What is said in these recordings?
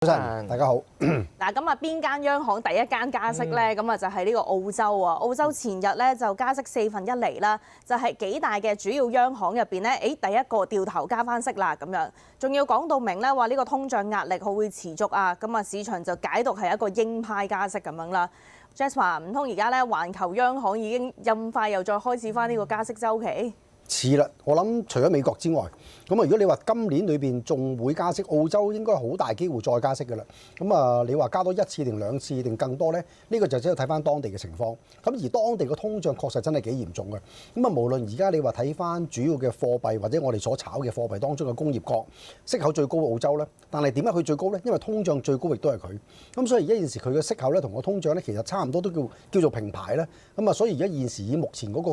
早晨，大家好。嗱，咁啊，邊間央行第一間加息咧？咁啊，就係呢個澳洲啊。澳洲前日咧就加息1/4厘啦，就係幾大嘅主要央行入邊咧，第一個掉頭加翻息啦，咁樣。仲要講到明咧，話呢個通脹壓力會持續啊。咁啊，市場就解讀係一個鷹派加息咁樣啦。Jasper， 唔通而家咧，環球央行已經咁快又再開始翻呢個加息週期？似啦，我諗除咗美國之外，咁啊，如果你話今年裏邊仲會加息，澳洲應該好大機會再加息㗎啦。咁啊，你話加多1次定2次定更多呢？呢個就只要睇翻當地嘅情況。咁而當地嘅通脹確實真係幾嚴重嘅。咁啊，無論而家你話睇翻主要嘅貨幣或者我哋所炒嘅貨幣當中嘅工業國，息口最高嘅澳洲呢，但係點解佢最高呢？因為通脹最高亦都係佢。咁所以而家現時佢嘅息口咧同個通脹咧其實差唔多都叫做平排啦。咁啊，所以而家現時以目前嗰個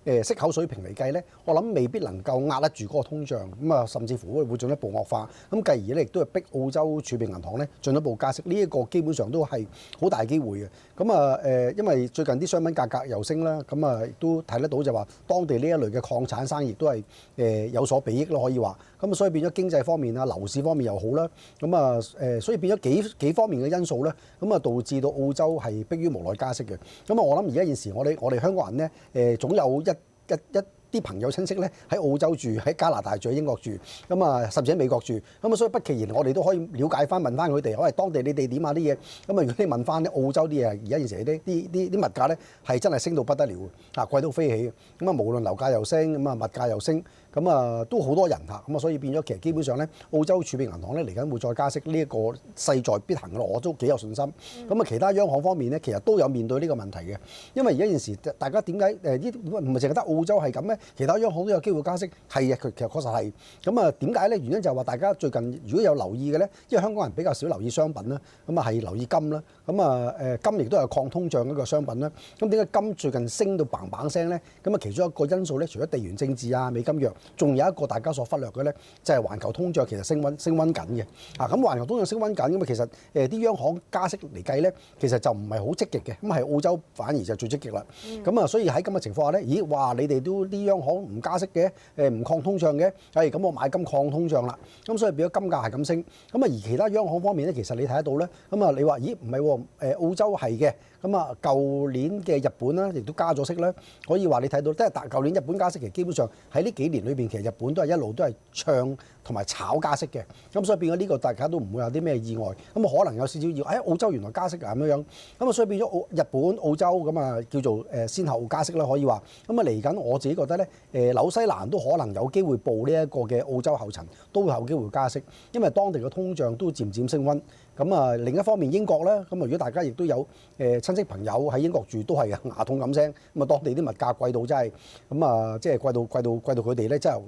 嘅息口水平嚟計咧，我諗未必能夠壓得住嗰個通脹，咁啊甚至乎會進一步惡化，咁繼而咧亦都係逼澳洲儲備銀行咧進一步加息，呢一個基本上都係好大機會嘅。咁啊因為最近啲商品價格又升啦，咁啊亦都睇得到就話當地呢一類嘅礦產生意都係有所裨益咯，可以話。咁啊所以變咗經濟方面啊、樓市方面又好啦，咁啊所以變咗幾方面嘅因素咧，咁啊導致到澳洲係迫於無奈加息嘅。咁啊我諗而家現時我哋香港人咧總有一啲朋友親戚咧喺澳洲住，喺加拿大住，喺英國住，咁啊甚至喺美國住，咁啊所以不其然我哋都可以了解翻問翻佢哋，可能當地你哋點啊啲嘢，咁啊如果你問翻啲澳洲啲嘢，而家現時啲物價咧係真係升到不得了嘅，貴到飛起嘅，咁啊無論樓價又升，咁啊物價又升，咁啊都好多人嚇，咁啊所以變咗其實基本上咧澳洲儲備銀行咧嚟緊會再加息，呢一個勢在必行嘅咯，我都幾有信心。咁啊其他央行方面咧其實都有面對呢個問題嘅，因為而家現時大家點解唔係淨係得澳洲係咁咧？其他央行都有機會加息，係啊，其實確實係。咁啊，點解咧？原因就係話大家最近如果有留意嘅咧，因為香港人比較少留意商品啦，咁啊係留意金啦。咁啊金亦都係抗通脹一個商品啦。咁點解金最近升到砰砰聲咧？咁啊其中一個因素咧，除咗地緣政治啊、美金弱，仲有一個大家所忽略嘅咧，就係環球通脹其實升溫緊嘅。咁環球通脹升溫緊，咁啊其實啲央行加息嚟計咧，其實就唔係好積極嘅。咁係澳洲反而就最積極啦。咁啊所以喺咁嘅情況下咧，咦哇你哋都啲央行唔加息嘅，唔抗通脹嘅，咁我買金抗通脹啦，咁所以變咗金價係咁升，咁啊而其他央行方面咧，其實你睇得到咧，咁啊你話咦唔係喎，澳洲係嘅，咁啊舊年嘅日本啦，亦都加咗息啦，可以話你睇到，即係舊年日本加息其實基本上喺呢幾年裏邊，其實日本都係一路都係唱同埋炒加息嘅，咁所以變咗呢個大家都唔會有啲咩意外，咁可能有少少澳洲原來加息啊咁樣，咁啊所以變咗日本、澳洲咁啊叫做先後加息啦，可以話，咁啊嚟緊我自己覺得咧。紐西蘭都可能有機會步呢一個嘅澳洲後塵，都會有機會加息，因為當地嘅通脹都漸漸升溫。咁啊另一方面英國咧，咁啊如果大家亦都有親戚朋友喺英國住，都係牙痛咁聲，咁啊當地啲物價貴到真係，咁啊即係貴到佢哋咧真係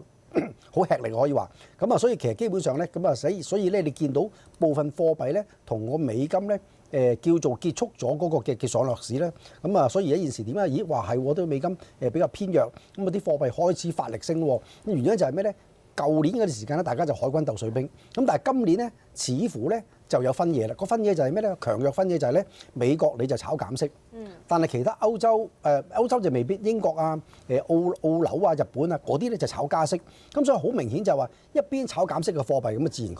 好吃力可以話。咁啊所以其實基本上咧，咁啊所以咧你見到部分貨幣咧同個美金咧。叫做結束咗嗰個嘅上落市咧，咁啊，所以而家現時點解？咦，話係我都美金比較偏弱，咁啊啲貨幣開始發力升喎。原因就係咩咧？舊年嗰段時間咧，大家就海軍鬥水兵，咁但係今年咧，似乎咧就有分野啦。個分野就係咩咧？強弱分野就係咧，美國你就炒減息，但係其他歐洲就未必，英國啊、澳紐啊、日本啊嗰啲咧就炒加息。咁所以好明顯就係話一邊炒減息嘅貨幣，咁啊自然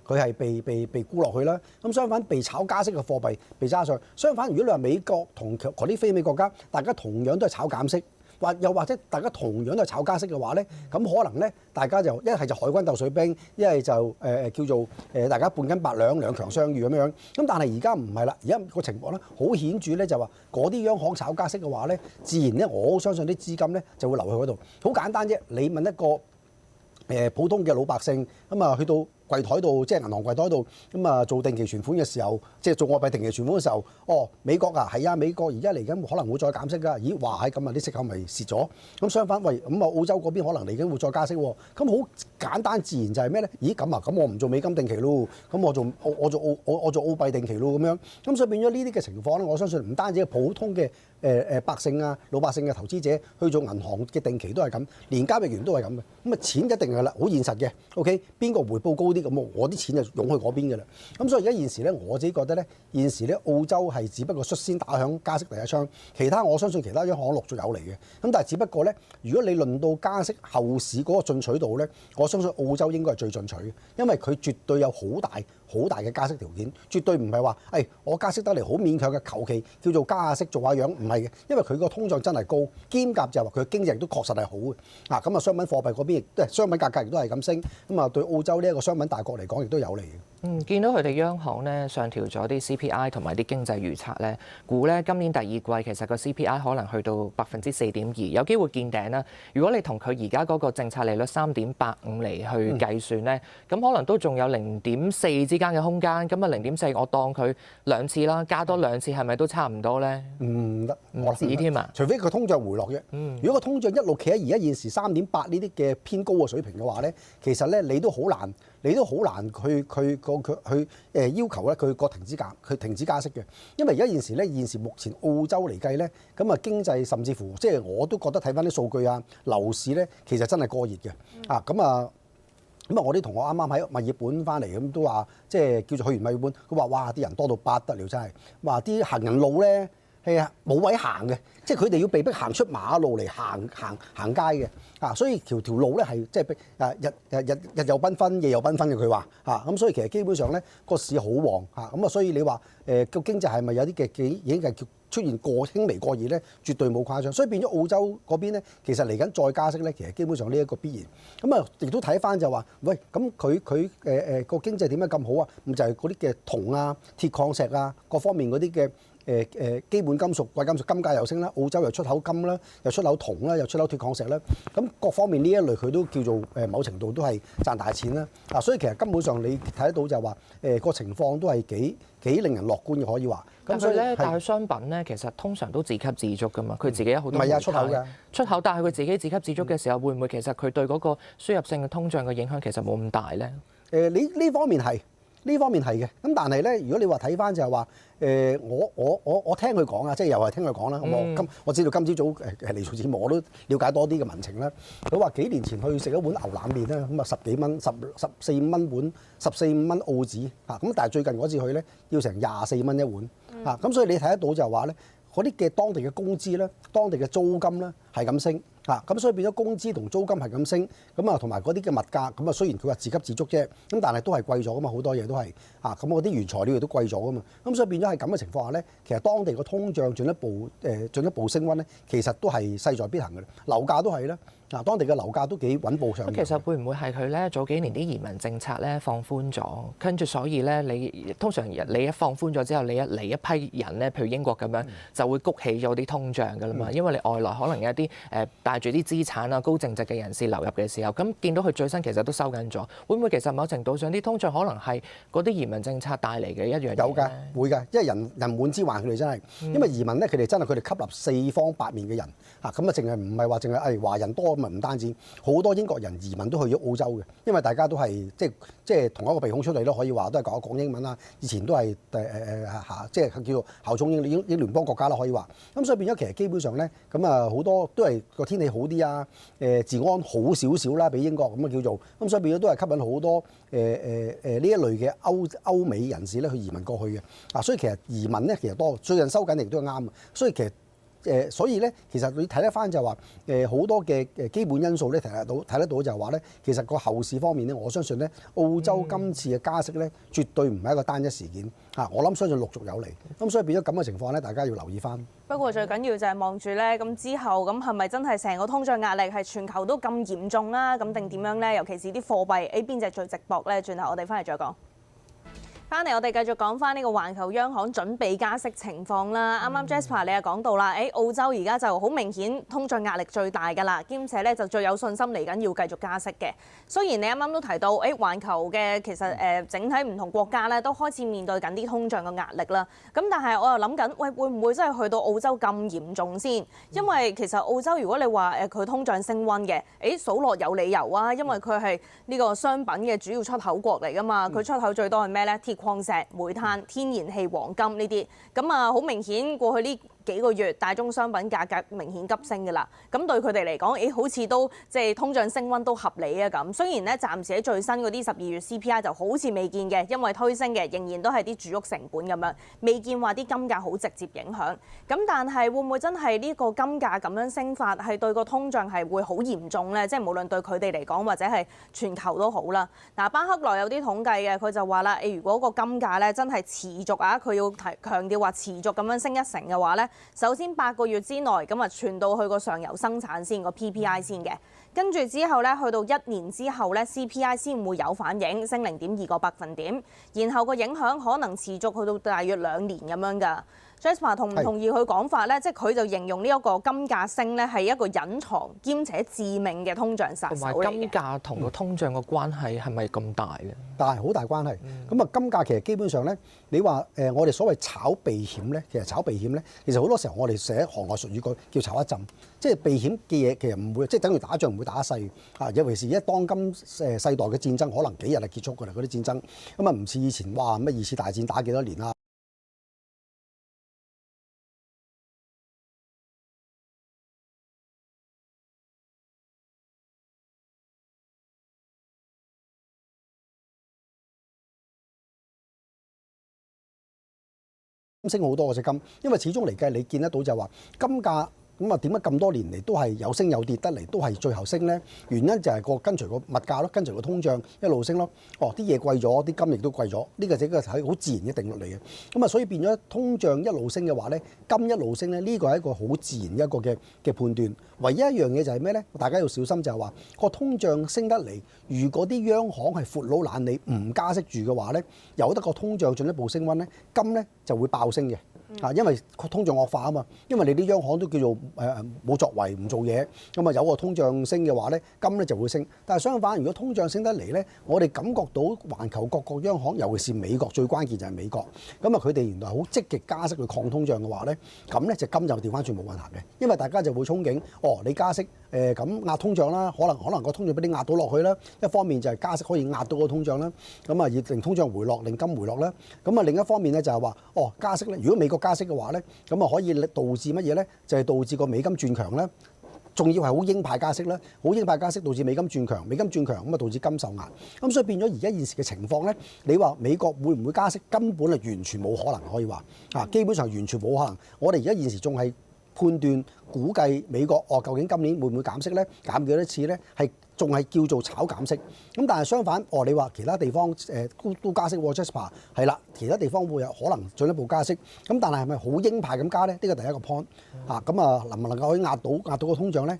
佢係被沽落去啦。咁相反被炒加息嘅貨幣被揸上去。相反，如果你話美國同嗰啲非美國家，大家同樣都係炒減息。又或者大家同樣都係炒加息嘅話咧，咁可能咧大家就一係就海軍鬥水兵，一係就叫做大家半斤八兩兩強相遇咁樣。咁但係而家唔係啦，而家個情況咧好顯著咧，就話嗰啲央行炒加息嘅話咧，自然咧我好相信啲資金咧就會流去嗰度。好簡單啫，你問一個普通嘅老百姓咁啊，去到櫃台度，即係銀行櫃台度咁啊，做定期存款嘅時候，即係做外幣定期存款嘅時候，美國啊，係啊，美國而家嚟緊可能會再減息㗎。咦，話係咁啊，啲息口咪蝕咗。咁相反，喂，咁啊澳洲嗰邊可能嚟緊會再加息喎。咁好簡單自然就係咩咧？咦，咁啊，咁我唔做美金定期咯，咁我做澳幣定期咯咁樣。咁所以變咗呢啲嘅情況咧，我相信唔單止係普通嘅百姓啊、老百姓嘅投資者去做銀行嘅定期都係咁，連交易員都係咁嘅。咁啊錢一定係啦，好現實嘅。OK， 邊個回報高啲？咁我啲錢就湧去嗰邊嘅啦。咁所以而家現時咧，我自己覺得咧，現時咧澳洲係只不過率先打響加息第一槍，其他我相信其他央行陸續有嚟嘅。咁但係只不過咧，如果你論到加息後市嗰個進取度咧，我相信澳洲應該係最進取嘅，因為佢絕對有好大好大嘅加息條件，絕對唔係話我加息得嚟好勉強嘅，求其叫做加下息做下樣，唔係嘅，因為佢個通脹真係高，兼夾就係話佢經濟亦都確實係好嘅。咁啊商品貨幣嗰邊亦都係商品價格亦都係咁升，咁啊對澳洲呢一個商品大國嚟講亦都有利嘅。見到佢哋央行咧上調咗啲 CPI 同埋啲經濟預測咧，估咧今年第二季其實個 CPI 可能去到4.2%，有機會見頂啦。如果你同佢而家嗰個政策利率3.85厘去計算咧，咁可能都仲有0.4之間嘅空間。咁啊0.4我當佢2次啦，加多2次係咪都差唔多咧？唔得，唔止添啊！除非佢通脹回落啫。如果個通脹一路企喺而家現時3.8呢啲嘅偏高嘅水平嘅話咧，其實咧你都好難去要求咧佢個停止加息嘅，因為而家現時目前澳洲嚟計咧，咁啊經濟甚至乎即係我都覺得睇翻啲數據啊，樓市咧其實真係過熱嘅。我啲同學啱啱喺墨爾本翻嚟咁都話，即係叫做去完墨爾本，佢話哇啲人多到不得了，真係話啲行人路咧係冇位行嘅，即係佢哋要被逼行出馬路嚟行街嘅。所以條路咧係即係日又繽紛，夜又繽紛嘅。佢話咁，所以其實基本上咧個市好旺咁啊。所以你話個經濟係咪有啲嘅已經係出現輕微過熱咧？絕對冇誇張。所以變咗澳洲嗰邊咧，其實嚟緊再加息咧，其實基本上呢一個必然。咁啊，亦都睇翻就話，喂，咁佢個經濟點解咁好啊？咁就係嗰啲嘅銅啊、鐵礦石啊各方面嗰啲嘅。基本金屬、貴金屬金價又升啦，澳洲又出口金啦，又出口銅啦，又出口鐵礦石啦，咁各方面呢一類佢都叫做某程度都係賺大錢啦。所以其實根本上你睇得到就係話個情況都係幾令人樂觀嘅，可以話。咁所以咧，但係商品咧其實通常都自給自足噶嘛，佢自己有好多唔係出口嘅出口，但係佢自己自給自足嘅時候，會唔會其實佢對嗰個輸入性嘅通脹嘅影響其實冇咁大咧？呢方面係。呢方面係嘅，咁但係咧，如果你話睇翻就係話，我聽佢講啊，即係又係聽佢講啦。我知道今朝早嚟做節目，我都了解多啲嘅民情啦。佢話幾年前去食一碗牛腩麵咧，咁啊10幾蚊、14、5蚊碗，14、5蚊澳紙咁但係最近嗰次去咧，要成24蚊一碗咁所以你睇得到就係話咧，嗰啲嘅當地嘅工資咧，當地嘅租金咧係咁升。咁所以變咗工資同租金係咁升，咁啊同埋嗰啲嘅物價，咁啊雖然佢話自給自足啫，咁但係都係貴咗噶嘛，好多嘢都係咁嗰啲原材料亦都貴咗噶嘛，咁所以變咗係咁嘅情況下咧，其實當地個通脹進一步升溫咧，其實都係勢在必行嘅啦，樓價都係啦。當地嘅樓價都幾穩步上。其實會唔會係佢咧早幾年啲移民政策咧放寬咗，跟住所以咧你通常你一放寬咗之後，你嚟一批人咧，譬如英國咁樣，就會谷起咗啲通脹㗎啦嘛，因為你外來可能有一啲帶住啲資產啊高淨值嘅人士流入嘅時候，咁見到佢最新其實都收緊咗，會唔會其實某程度上啲通脹可能係嗰啲移民政策帶嚟嘅一樣嘢？有㗎，會㗎，因為人滿之患，佢哋真係，因為移民咧佢哋真係佢哋吸納四方八面嘅人咁啊，淨係唔係話淨係華人多。唔單止好多英國人移民都去咗澳洲嘅，因為大家都係即係同一個鼻孔出嚟咯，可以話都係講英文啦。以前都係即係叫做效忠英聯邦國家啦，可以話。咁所以變咗其實基本上咧，咁啊好多都係個天氣好啲啊，治安好少少啦，比英國咁啊叫做。咁所以變咗都係吸引好多呢一類嘅歐美人士咧去移民過去嘅。所以其實移民咧其實多，最近收緊亦都係啱。所以其實。所以咧，其實你睇得翻就係話，好多嘅基本因素咧睇得到就係話咧，其實個後市方面咧，我相信咧，澳洲今次嘅加息咧，絕對唔係一個單一事件我諗相信陸續有嚟，咁所以變咗咁嘅情況咧，大家要留意翻。不過最緊要就係望住咧，咁之後咁係咪真係成個通脹壓力係全球都咁嚴重啦？咁定點樣咧？尤其是啲貨幣，邊隻最值博咧？轉頭我哋翻嚟再講。翻嚟我哋繼續講翻呢個環球央行準備加息情況啦。啱啱 Jasper 你又講到啦，澳洲而家就好明顯通脹壓力最大㗎啦，兼且咧就最有信心嚟緊要繼續加息嘅。雖然你啱啱都提到，環球嘅其實整體唔同國家咧都開始面對緊啲通脹嘅壓力啦。咁但係我又諗緊，喂會唔會真係去到澳洲咁嚴重先？因為其實澳洲如果你話佢通脹升溫嘅，數落有理由啊，因為佢係呢個商品嘅主要出口國嚟㗎嘛，佢出口最多係咩咧？鐵礦石、煤炭、天然氣、黃金呢啲，咁啊好明顯過去呢幾個月大宗商品價格明顯急升㗎啦。咁對佢哋嚟講，好似都即係通脹升溫都合理啊咁。雖然咧暫時喺最新嗰啲12月 CPI 就好似未見嘅，因為推升嘅仍然都係啲住屋成本咁樣，未見話啲金價好直接影響。咁但係會唔會真係呢個金價咁樣升法係對個通脹係會好嚴重咧？即係無論對佢哋嚟講或者係全球都好啦。嗱，巴克萊有啲統計嘅，佢就話啦，如果個金價咧真係持續啊，佢要強調話持續咁樣升1成嘅話咧，首先8個月之內咁啊傳到去個上游生產先個 PPI 先嘅，跟住之後咧去到1年之後咧 CPI 先會有反應，升0.2個百分點，然後個影響可能持續去到大約2年咁樣㗎。Jasper 同唔同意佢講法咧？即係佢就形容呢一個金價升咧係一個隱藏兼且致命嘅通脹殺手嚟嘅。同埋金價同個通脹個關係係咪咁大咧？但係好大關係。咁啊，金價其實基本上咧，你話我哋所謂炒避險咧，其實炒避險咧，其實好多時候我哋寫行內術語叫炒一陣，即係避險嘅嘢其實唔會，即係等於打仗唔會打一世啊。尤其是一當今世代嘅戰爭，可能幾日就結束㗎啦，嗰啲戰爭咁啊，唔似以前哇咩2次大戰打幾多年啊。升好多嘅隻金，因為始終嚟計你見得到就係話金價咁啊，點解咁多年嚟都係有升有跌得嚟，都係最後升咧？原因就係跟隨個物價咯，跟隨個通脹一路升咯。哦，啲嘢貴咗，啲金亦都貴咗，呢個就係好自然嘅定律嚟嘅。咁啊，所以變咗通脹一路升嘅話咧，金一路升咧，呢個係一個好自然一個嘅判斷。唯一一樣嘢就係咩咧？大家要小心就係話個通脹升得嚟，如果啲央行係闊佬懶理唔加息住嘅話咧，由得個通脹進一步升溫咧，金咧就會爆升嘅。因為通脹惡化啊嘛，因為你啲央行都叫做冇作為唔做嘢，咁啊有個通脹升嘅話咧，金咧就會升。但係相反，如果通脹升得嚟咧，我哋感覺到環球各國央行，尤其是美國，最關鍵就係美國，咁啊佢哋原來好積極加息去抗通脹嘅話咧，咁咧隻金就調翻轉冇運行嘅，因為大家就會憧憬，你加息咁壓通脹啦，可能個通脹俾你壓到落去啦。一方面就係加息可以壓到個通脹啦，咁啊令通脹回落，令金回落啦。咁啊另一方面咧就係話，加息咧，如果美國加息嘅話咧，咁啊可以導致乜嘢咧？就係導致個美金轉強咧，仲要係好鷹派加息咧，好鷹派加息導致美金轉強，美金轉強咁啊導致金受壓。咁所以變咗而家現時嘅情況咧，你話美國會唔會加息？根本係完全冇可能，可以話基本上完全冇可能。我哋而家現時仲係判斷估計美國究竟今年會唔會減息咧？減幾多次咧？係仲係叫做炒減息。咁但係相反，你話其他地方都加息喎 Jasper 係啦，其他地方會有可能進一步加息。咁但係係咪好鷹派咁加咧？呢個第一個 point 咁啊能唔能夠可以壓到個通脹咧？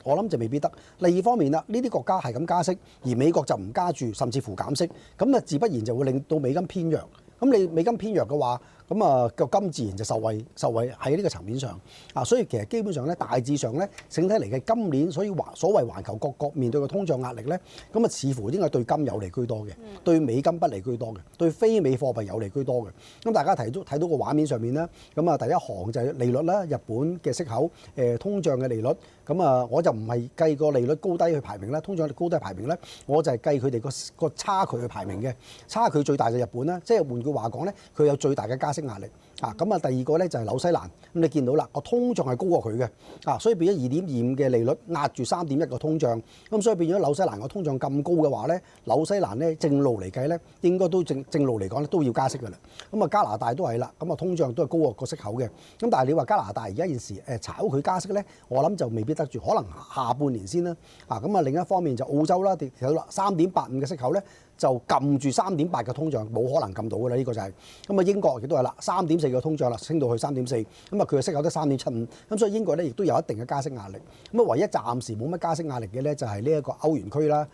我諗就未必得。另一方面啦，呢啲國家係咁加息，而美國就唔加住，甚至乎減息，咁啊自不然就會令到美金偏弱。咁你美金偏弱嘅話，咁啊個金自然就受惠喺呢個層面上所以其實基本上咧，大致上咧，整體嚟嘅今年，所謂環球各國面對嘅通脹壓力咧，咁啊似乎應該對金有利居多嘅，對美金不利居多嘅，對非美貨幣有利居多嘅。咁大家睇到個畫面上面咧，咁啊第一行就係利率啦，日本嘅息口，通脹嘅利率。咁啊我就唔係計個利率高低去排名啦，通脹率高低排名咧，我就係計佢哋個差距去排名嘅。差距最大就日本啦，即係換句話講咧，佢有最大嘅加息壓力咁啊第二個咧就係紐西蘭，咁你見到啦，個通脹係高過佢嘅所以變咗2.25嘅利率壓住3.1個通脹，咁所以變咗紐西蘭個通脹咁高嘅話咧，紐西蘭咧正路嚟計咧，應該都正路嚟講咧都要加息㗎啦。咁啊加拿大都係啦，咁啊通脹都係高過個息口嘅。咁但係你話加拿大而家現時炒佢加息咧，我諗就未必得住，可能下半年先啦。咁啊另一方面就澳洲啦，睇到啦3.85嘅息口咧，就撳住3.8嘅通脹，冇可能撳到㗎啦。呢個就係咁啊英國亦都係啦，3.4嘅通脹啦，升到去3.4，咁啊佢嘅息口得3.75，咁所以英國咧亦都有一定嘅加息壓力。咁啊唯一暫時冇乜加息壓力嘅咧，就係呢一個歐元區啦。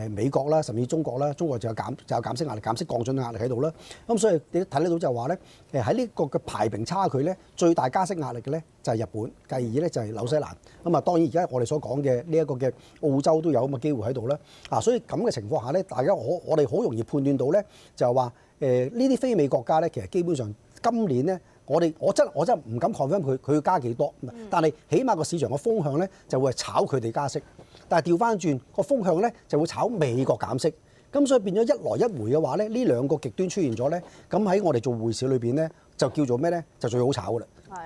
美國啦，甚至中國啦，中國就有減息壓力、減息降準嘅壓力喺度啦。咁所以你睇得到就係話咧，喺呢個嘅排名差距咧，最大加息壓力嘅咧就係日本，繼而咧就係紐西蘭。咁啊當然而家我哋所講嘅呢一個嘅澳洲都有咁嘅機會喺度啦。所以咁嘅情況下咧，大家我哋好容易判斷到咧，就係話呢啲非美國家咧，其實基本上今年咧，我真唔敢 confirm 佢要加幾多，但係起碼個市場嘅風向咧就會係炒佢哋加息。但係調翻轉個風向咧，就會炒美國減息，咁所以變咗一來一回嘅話咧，呢兩個極端出現咗咧，咁喺我哋做匯市裏邊咧，就叫做咩咧？就最好炒噶啦。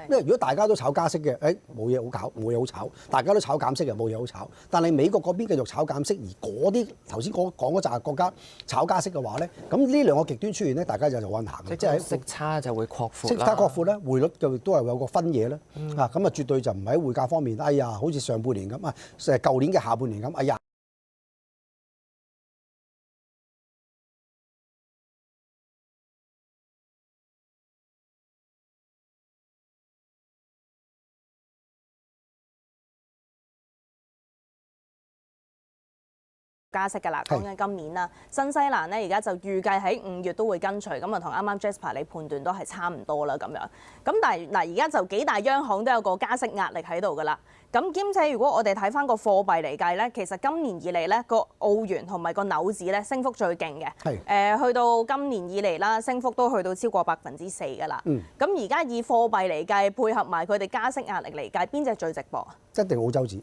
因為如果大家都炒加息嘅，冇嘢好搞，冇嘢好炒；大家都炒減息嘅，冇嘢好炒。但係美國嗰邊繼續炒減息，而嗰啲頭先講嗰扎國家炒加息嘅話咧，咁呢兩個極端出現咧，大家就運行嘅，即係息差就會擴闊啦。息差擴闊咧，匯率就都係有個分野啦。咁啊絕對就唔喺匯價方面，哎呀，好似上半年咁啊，舊年嘅下半年咁，哎呀。加息㗎啦，講緊今年啦。新西蘭咧而家就預計喺5月都會跟隨，咁啊同啱啱 Jasper 你判斷都係差唔多啦咁樣。咁但係嗱而家就幾大央行都有個加息壓力喺度㗎啦。咁兼且如果我哋睇翻個貨幣嚟計咧，其實今年以嚟咧個澳元同埋個紐紙咧升幅最勁嘅。去到今年以嚟啦，升幅都去到超過4%㗎啦。咁而家以貨幣嚟計，配合埋佢哋加息壓力嚟計，邊隻最值博啊？一定澳洲紙。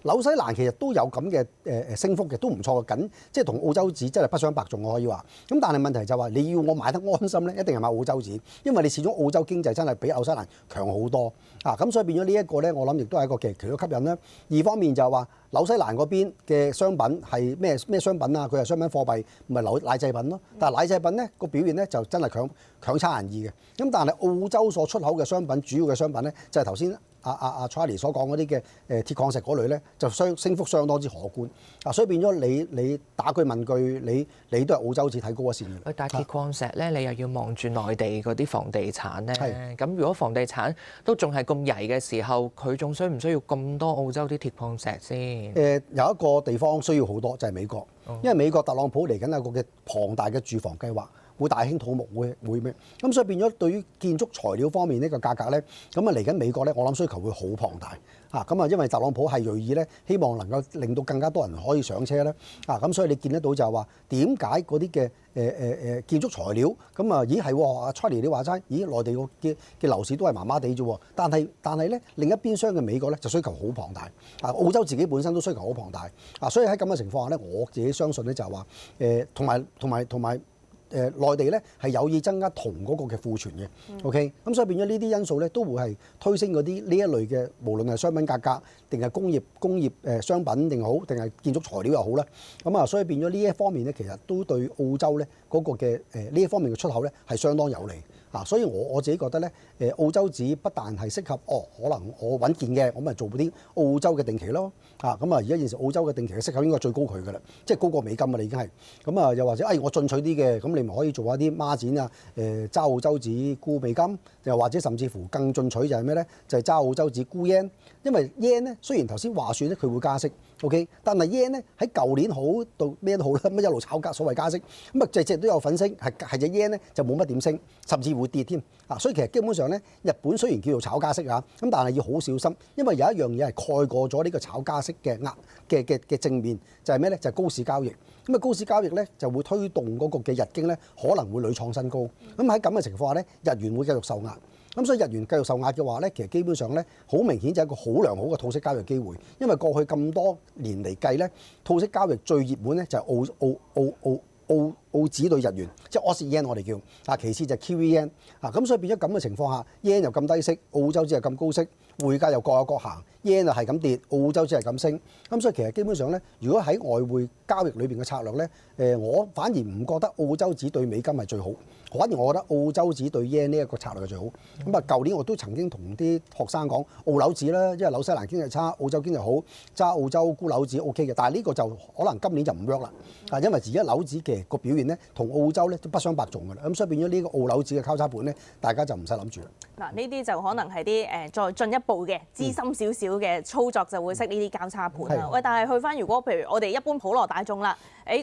紐西蘭其實都有咁嘅升幅嘅，都唔錯嘅，即係同澳洲紙真係不相伯仲，我可以話。咁但係問題就話你要我買得安心咧，一定係買澳洲紙，因為你始終澳洲經濟真係比紐西蘭強好多啊！咁所以變咗呢一個咧，我諗亦都係一個其中吸引啦。二方面就係話紐西蘭嗰邊嘅商品係咩商品啊？佢係商品貨幣，唔係奶製品咯。但係奶製品咧個表現咧就真係強差人意嘅。咁但係澳洲所出口嘅商品，主要嘅商品咧就係頭先阿 Charlie 所講嗰啲嘅鐵礦石嗰類咧，就升幅相當之可觀啊！所以變咗你打句問句，你都係澳洲紙睇高一線嘅。但係鐵礦石咧，你又要望住內地嗰啲房地產咧。咁如果房地產都仲係咁曳嘅時候，佢仲需唔需要咁多澳洲啲鐵礦石先？有一個地方需要好多，就係美國，因為美國特朗普嚟緊有個嘅龐大嘅住房計劃。會大興土木，會咩？咁所以變咗對於建築材料方面呢個價格咧，咁啊嚟緊美國咧，我諗需求會好龐大啊！咁啊，因為特朗普係銳意咧，希望能夠令到更加多人可以上車咧啊！咁所以你見得到就係話點解嗰啲嘅建築材料咁啊？咦係喎，阿 Charlie 你話齋，咦內地嘅樓市都係麻麻地啫喎，但係咧另一邊廂嘅美國咧就需求好龐大啊！澳洲自己本身都需求好龐大啊！所以喺咁嘅情況下咧，我自己相信咧就係話同埋。內地咧係有意增加銅嗰個嘅庫存嘅，OK，咁所以變咗呢啲因素咧都會係推升嗰啲呢一類嘅，無論係商品價格定係工業商品定好，定係建築材料又好啦，咁啊，所以變咗呢一方面咧，其實都對澳洲咧嗰個嘅呢一方面嘅出口咧係相當有利啊，所以我自己覺得咧澳洲紙不但係適合可能我穩健嘅，我咪做啲澳洲嘅定期咯啊，咁啊而家現時澳洲嘅定期嘅息口應該最高佢㗎啦，即係高過美金啊，你已經係咁啊，又或者我進取啲嘅，咁你咪可以做一啲孖展啊，揸澳洲紙沽美金，又或者甚至乎更進取就係咩咧？就係揸澳洲紙沽 yen，因為 yen 咧雖然頭先話説咧佢會加息 ，OK， 但係 yen 咧喺舊年好到咩都好啦，咁一路炒價所謂加息，咁啊隻都有份升，係隻 yen 咧就冇乜點升，甚至會跌添啊！所以其實基本上咧，日本雖然叫做炒加息啊，咁但係要好小心，因為有一樣嘢係蓋過咗呢個炒加息嘅嘅正面，就係咩咧？就係高市交易。咁啊高市交易咧就會推動嗰個嘅日經咧可能會屢創新高。咁喺咁嘅情況下咧，日元會繼續受壓。咁所以日元繼續受壓嘅話咧，其實基本上咧好明顯就係一個好良好嘅套息交易機會。因為過去咁多年嚟計咧，套息交易最熱門咧就係澳紙對日元，即係 Aussie yen 我哋叫啊，其次就係 Kiwi yen 啊，咁所以變咗咁嘅情況下 ，yen 又咁低息，澳洲紙又咁高息，匯價又各有各行 ，yen 又係咁跌，澳洲紙係咁升，咁所以其實基本上咧，如果喺外匯交易裏邊嘅策略咧，我反而唔覺得澳洲紙對美金係最好，反而我覺得澳洲紙對 yen 呢一個策略係最好。咁啊，舊年我都曾經同啲學生講澳紐紙啦，因為紐西蘭經濟差，澳洲經濟好，揸澳洲沽紐紙 OK 嘅，但係呢個就可能今年就唔 work 啦，啊，因為而家紐紙嘅個表現咧同澳洲咧都不相伯仲㗎啦，咁所以變咗呢個澳紐紙嘅交叉盤咧，大家就唔使諗住啦。嗱，呢啲就可能係啲再進一步嘅資深少少嘅操作就會識呢啲交叉盤啦。喂，但係去翻如果譬如我哋一般普羅大眾啦，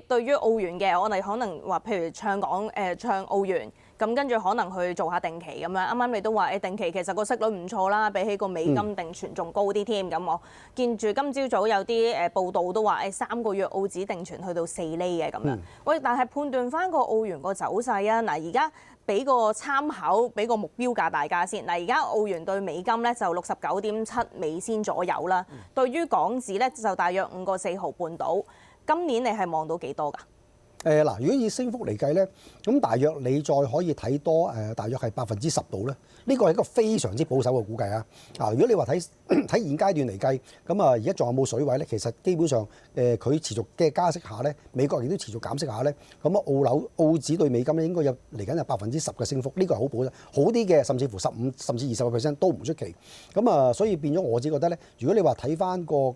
對於澳元嘅，我哋可能話譬如唱澳元。咁跟住可能去做下定期咁樣，啱啱你都話定期其實個息率唔錯啦，比起個美金定存仲高啲添。咁我見住今朝早有啲報道都話3個月澳紙定存去到4厘嘅咁樣。喂，但係判斷翻個澳元個走勢啊，嗱而家俾個參考，俾個目標價大家先。嗱而家澳元對美金咧就69.7美仙左右啦，對於港紙咧就大約5個4毫半到。今年你係望到幾多㗎？嗱，如果以升幅嚟計咧，咁大約你再可以睇多大約係10%度咧。呢個係一個非常之保守嘅估計啊！如果你話睇現階段嚟計，咁而家仲有冇水位咧？其實基本上佢持續嘅加息下咧，美國亦都持續減息下咧，咁澳紙對美金咧應該有嚟緊有10%嘅升幅，呢個係好保守，好啲嘅甚至乎15甚至20%都唔出奇。咁所以變咗我自己覺得咧，如果你話睇翻個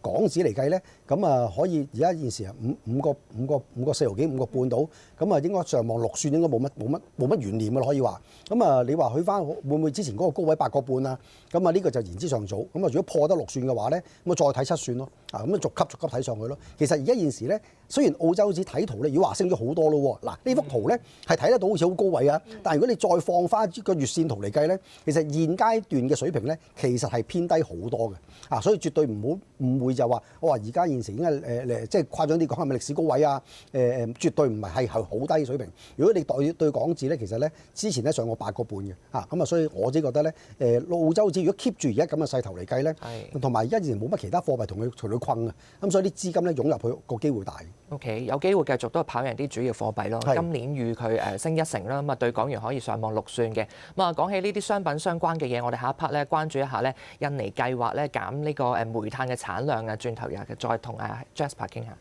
港紙嚟計咧，咁可以而家現時5個4毫幾5個半到，咁應該上望6算應該冇乜懸念嘅咯，可以話。咁你話去翻會唔會之前嗰個高位8個半啊？咁呢個就言之尚早。咁如果破得6算嘅話咧，咁再睇7算咯。咁逐級睇上去咯。其實而家現時咧，雖然澳洲紙睇圖咧，如果話升咗好多咯喎。嗱，呢幅圖咧係睇得到好似好高位啊。但係如果你再放翻個月線圖嚟計咧，其實現階段嘅水平咧，其實係偏低好多嘅。所以絕對唔好誤會就話我話而家現時已經係即係誇張啲講係咪歷史高位啊？絕對唔係好低水平。如果你對港紙咧，其實咧之前咧上過8個半嘅。咁所以我自己覺得咧，澳洲紙如果 keep 住而家咁嘅勢頭嚟計咧，同埋而家現時冇乜其他貨幣同佢困啊，咁所以啲資金咧湧入去個機會大。OK， 有機會繼續都係跑贏啲主要貨幣咯。今年預佢升1成啦，咁對港元可以上望6算嘅。咁講起呢啲商品相關嘅嘢，我哋下一 part 咧關注一下咧，印尼計劃咧減呢個煤炭嘅產量啊，轉頭再同Jasper 傾下。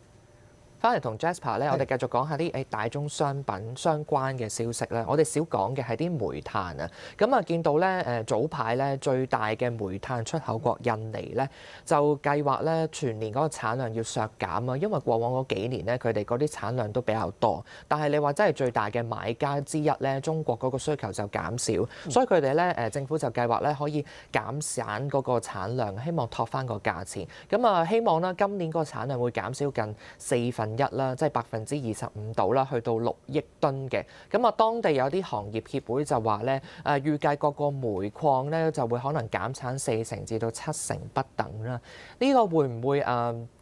翻嚟同 Jasper 咧，我哋繼續講下啲大宗商品相關嘅消息咧。我哋少講嘅係啲煤炭啊。咁見到咧早排咧最大嘅煤炭出口國印尼咧，就計劃咧全年嗰個產量要削減啊。因為過往嗰幾年咧，佢哋嗰啲產量都比較多，但係你話真係最大嘅買家之一咧，中國嗰個需求就減少，所以佢哋咧政府就計劃咧可以減省嗰個產量，希望托翻個價錢。咁希望啦今年嗰個產量會減少近1/4啦，即係25%度啦，去到6億噸嘅。咁當地有啲行業協會就話咧，預計各個煤礦咧就會可能減產4成至到7成不等啦。呢個會唔會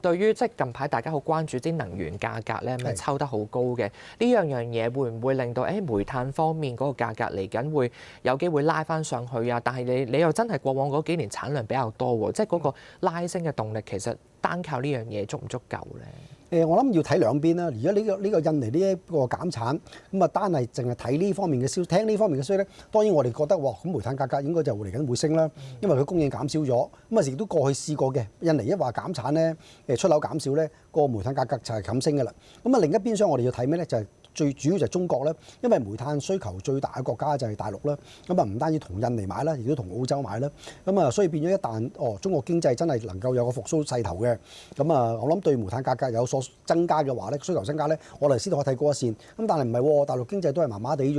對於即係近排大家好關注啲能源價格咧，咪抽得好高嘅呢樣嘢，會唔會令到煤炭方面嗰個價格嚟緊會有機會拉翻上去啊？但係你又真係過往嗰幾年產量比較多喎，即係嗰個拉升嘅動力其實單靠呢樣嘢足唔足夠咧？我諗要睇兩邊啦。而家呢個印尼呢一個減產，咁單係淨係睇呢方面嘅消息，聽呢方面嘅消息咧，當然我哋覺得咁煤炭價格應該就嚟緊會升啦，因為佢供應減少咗。咁亦都過去試過嘅，印尼一話減產咧，出口減少咧，個煤炭價格就係咁升㗎啦。咁另一邊廂我哋要睇咩咧？就係最主要就係中國啦，因為煤炭需求最大嘅國家就係大陸啦。咁唔單止同印尼買啦，亦都同澳洲買啦。咁所以變咗一旦中國經濟真係能夠有個復甦勢頭嘅，咁我諗對煤炭價格有所增加嘅話咧，需求增加咧，我哋先可以睇過一線。咁但係唔係喎，大陸經濟都係麻麻地啫，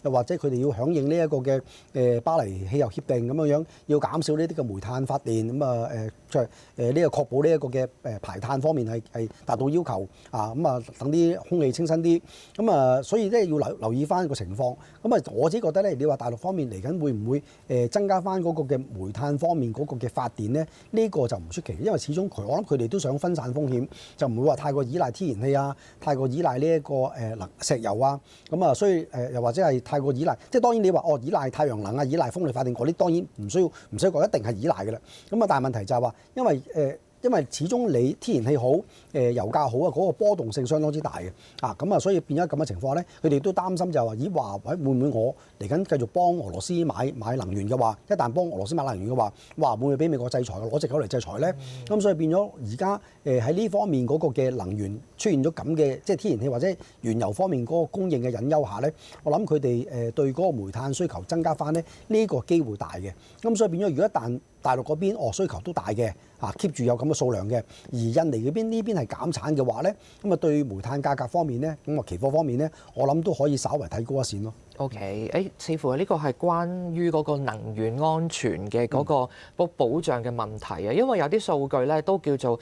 又或者佢哋要響應呢一個嘅巴黎氣候協定咁樣，要減少呢啲嘅煤炭發電，呢個確保呢一個嘅排碳方面係達到要求等啲空氣清新啲。所以咧要留意翻個情況。我自己覺得咧，你話大陸方面嚟緊會唔會增加翻嗰個嘅煤炭方面嗰個嘅發電咧？呢個就唔出奇，因為始終我諗佢哋都想分散風險，就唔會話太過依賴天然氣啊，太過依賴呢一個石油啊。所以又或者係太過依賴，即係當然你話依賴太陽能啊，依賴風力發電嗰啲，當然唔需要講，一定係依賴嘅啦。但係問題就係話，因為始終你天然氣好，油價好啊，嗰個波動性相當之大嘅，所以變咗咁嘅情況咧，佢哋都擔心就係話，咦華為會唔會我嚟緊繼續幫俄羅斯買能源嘅話，一旦幫俄羅斯買能源嘅話，哇會唔會俾美國制裁，攞藉口嚟制裁咧？所以變咗而家喺呢方面嗰個嘅能源出現咗咁嘅，即係天然氣或者原油方面嗰個供應嘅隱憂下咧，我諗佢哋對嗰個煤炭需求增加翻咧，呢個機會大嘅。所以變咗，如果一旦大陸嗰邊需求都大嘅，keep 住有咁嘅數量嘅，而印尼嗰邊呢邊係減產嘅話咧，對煤炭價格方面咧，期貨方面咧，我諗都可以稍為睇高一線咯。OK， 似乎呢個係關於嗰個能源安全嘅嗰個保障嘅問題啊，因為有啲數據咧都叫做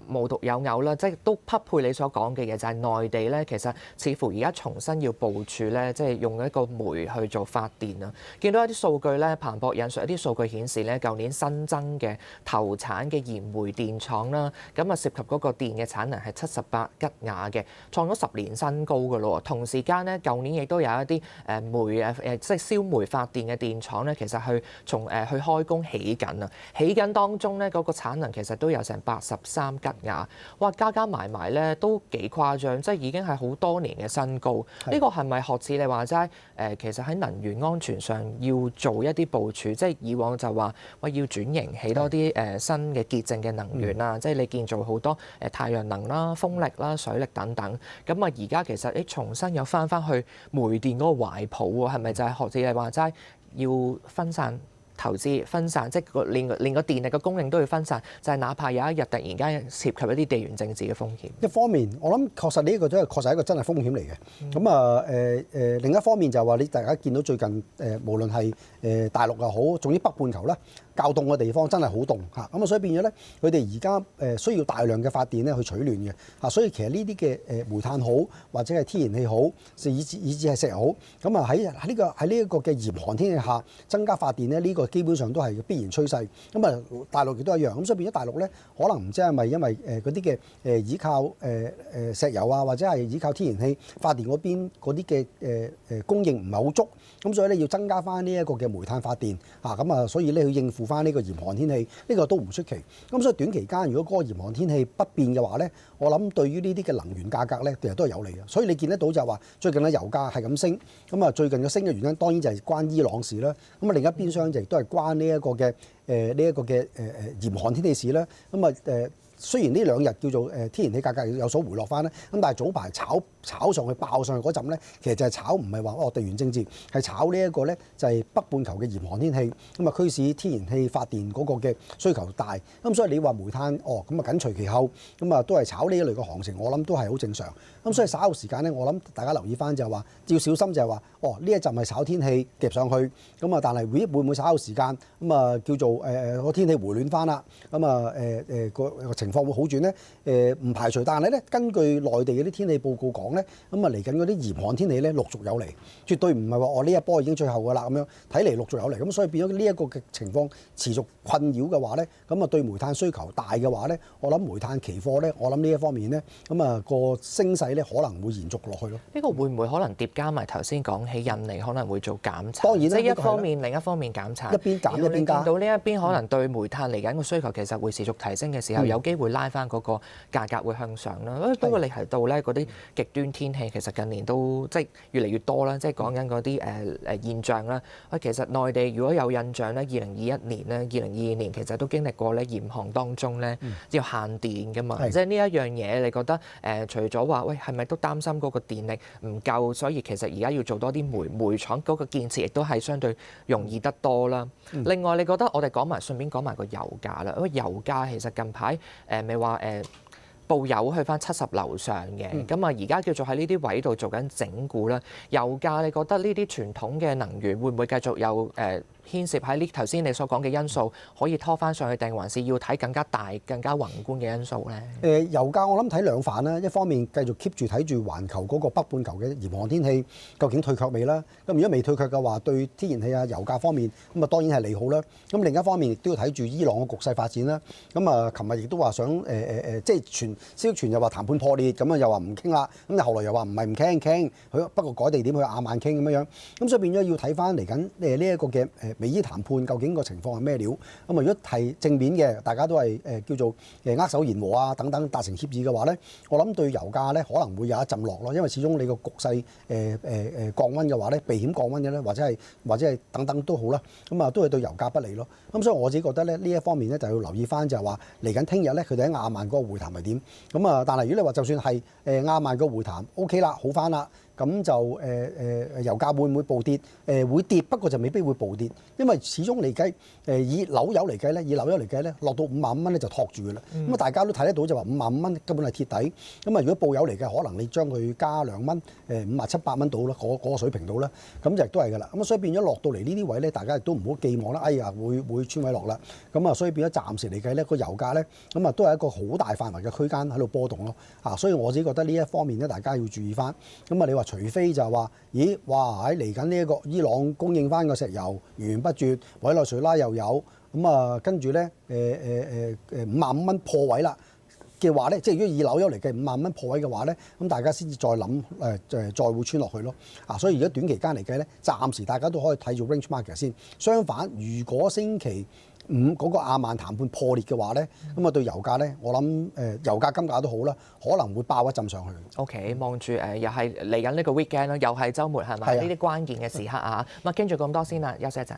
無獨有偶啦，即係都匹配你所講嘅嘢，就係內地咧其實似乎而家重新要部署咧，即係用一個煤去做發電啊。見到一啲數據咧，彭博引述一啲數據顯示咧，舊年新增嘅投產嘅燃煤電廠啦，咁涉及嗰個電嘅產能係78吉瓦嘅，創咗10年新高㗎咯。同時間咧，舊年亦都有一啲即係燒煤發電嘅電廠咧，其實去開工起緊啊！起緊當中咧，嗰個產能其實都有成83吉瓦，哇！加埋咧都幾誇張，即係已經係好多年嘅新高。呢個係咪學似你話齋？其實喺能源安全上要做一啲部署，即係以往就話喂要轉型起多啲新嘅潔淨嘅能源啦，即係你建造好多太陽能啦、風力啦、水力等等。咁啊，而家其實重新又翻去煤電嗰個懷抱喎，係咪就係學似你話齋要分散投資、分散，即係連個電力嘅供應都要分散，就係哪怕有一日突然間涉及一啲地緣政治嘅風險。一方面，我諗確實呢個都係確實係一個真係風險嚟嘅。咁另一方面就係話你大家見到最近無論係大陸又好，總之北半球啦，較凍嘅地方真係好凍嚇，咁啊所以變咗咧，佢哋而家需要大量嘅發電咧去取暖嘅嚇，所以其實呢啲嘅煤炭好或者係天然氣好，以至係石油好，咁啊喺呢一個嘅嚴寒天氣下增加發電咧，呢個基本上都係必然趨勢。咁啊大陸亦都一樣，咁所以變咗大陸咧，可能唔知係咪因為嗰啲嘅依靠石油啊或者係依靠天然氣發電嗰邊嗰啲嘅供應唔係好足，咁所以咧要增加翻呢一個嘅煤炭發電嚇，咁啊所以咧要應付翻呢個嚴寒天氣，呢個都唔出奇。咁所以短期間如果嗰個嚴寒天氣不變嘅話咧，我諗對於呢啲嘅能源價格咧，其實都係有利嘅。所以你見得到就係話最近嘅油價係咁升，咁啊最近嘅升嘅原因當然就係關伊朗事啦。咁啊另一邊廂就亦都係關呢一個嘅嚴寒天氣事啦。咁啊雖然呢兩日叫做天然氣價格有所回落翻咧，咁但係早排炒上去爆上去嗰陣咧，其實就係炒唔係話地緣政治，係炒呢一個咧就係北半球嘅嚴寒天氣，咁啊驅使天然氣發電嗰個嘅需求大，咁所以你話煤炭咁啊緊隨其後，咁啊都係炒呢一類嘅行情，我諗都係好正常。咁所以稍後時間咧，我諗大家留意翻就係話要小心就係話呢一陣係炒天氣夾上去，咁啊但係會唔會稍後時間咁啊叫做個天氣回暖翻啦，咁啊個情況會好轉咧？唔排除，但係咧根據內地嗰啲天氣報告講咧，咁啊嚟緊嗰啲嚴寒天氣咧陸續有嚟，絕對唔係話我呢一波已經最後㗎啦咁樣，睇嚟陸續有嚟，咁所以變咗呢一個嘅情況持續困擾嘅話咧，咁啊對煤炭需求大嘅話咧，我諗煤炭期貨咧，我諗呢一方面咧，咁啊個升勢咧可能會延續落去咯。呢個會唔會可能疊加埋頭先講起印尼可能會做減產？當然啦，即係一方面，另一方面減產，一邊減一邊加。見到呢一邊可能對煤炭嚟緊個需求其實會持續提升嘅時候，有機會拉翻嗰個價格會向上啦。不過你提到咧嗰啲極端天氣，其實近年都即係越嚟越多啦，即係講緊嗰啲現象啦。其實內地如果有印象咧，2021年咧、2022年其實都經歷過咧嚴寒當中咧要限電㗎嘛。即係呢一樣嘢，你覺得除咗話喂係咪都擔心嗰個電力唔夠，所以其實而家要做多啲煤廠嗰個建設，亦都係相對容易得多啦。另外，你覺得我哋順便講埋個油價啦，因為油價其實近排咪話報油去翻70樓上嘅，咁啊而家叫做喺呢啲位度做緊整固啦。油價你覺得呢啲傳統嘅能源會唔會繼續有牽涉喺呢頭先你所講嘅因素，可以拖翻上去，定還是要睇更加大、更加宏觀嘅因素咧？油價我諗睇兩範啦，一方面繼續 keep 住睇住環球嗰個北半球嘅嚴寒天氣究竟退卻未啦？咁如果未退卻嘅話，對天然氣啊、油價方面咁啊當然係利好啦。咁另一方面亦都要睇住伊朗嘅局勢發展啦。咁啊，琴日亦都話想即係消息傳又話談判破裂，咁啊又話唔傾啦。咁但後來又話唔係唔傾，佢不過改地點去亞曼傾咁樣。咁所以變咗要睇翻嚟緊呢一個嘅美伊談判究竟個情況係咩料？咁啊，如果係正面嘅，大家都係叫做握手言和啊等等達成協議嘅話咧，我諗對油價咧可能會有一陣落咯，因為始終你個局勢降溫嘅話咧，避險降溫嘅咧，或者係等等都好啦，咁啊都係對油價不利咯。咁所以我自己覺得咧呢一方面咧就要留意翻，就係話嚟緊聽日咧佢哋喺亞曼嗰個會談係點？咁啊，但係如果你話就算係亞曼個會談 OK 啦，好翻啦。咁就油價會唔會暴跌？會跌，不過就未必會暴跌，因為始終嚟計以紐油嚟計咧，落到55蚊咧就托住㗎啦。咁啊，大家都睇得到就話55蚊根本係鐵底。咁啊，如果布油嚟計，可能你將佢加2蚊，57、8蚊到啦，嗰個水平到啦，咁就亦都係㗎啦。咁啊，所以變咗落到嚟呢啲位咧，大家亦都唔好寄望啦。哎呀，會穿位落啦。咁啊，所以變咗暫時嚟計咧，個油價咧，咁啊都係一個好大範圍嘅區間喺度波動咯。所以我自己覺得呢一方面咧，大家要注意翻。咁啊，你話除非就係話，咦，哇喺嚟緊呢一個伊朗供應翻個石油源源不絕，委內瑞拉又有，咁啊跟住咧55蚊破位啦，嘅話咧，即係如果以樓優嚟計5萬蚊破位嘅話咧，咁大家先至再諗再會穿落去咯。所以而家短期間嚟計咧，暫時大家都可以睇住 range market 先。相反，如果星期五嗰個亞曼談判破裂嘅話咧，咁啊對油價咧，我諗油價金價都好啦，可能會爆一陣上去。OK， 望住又係嚟緊呢個 weekend 啦，又係週末係咪？呢啲關鍵嘅時刻啊，咁啊傾住咁多先啦，休息一陣。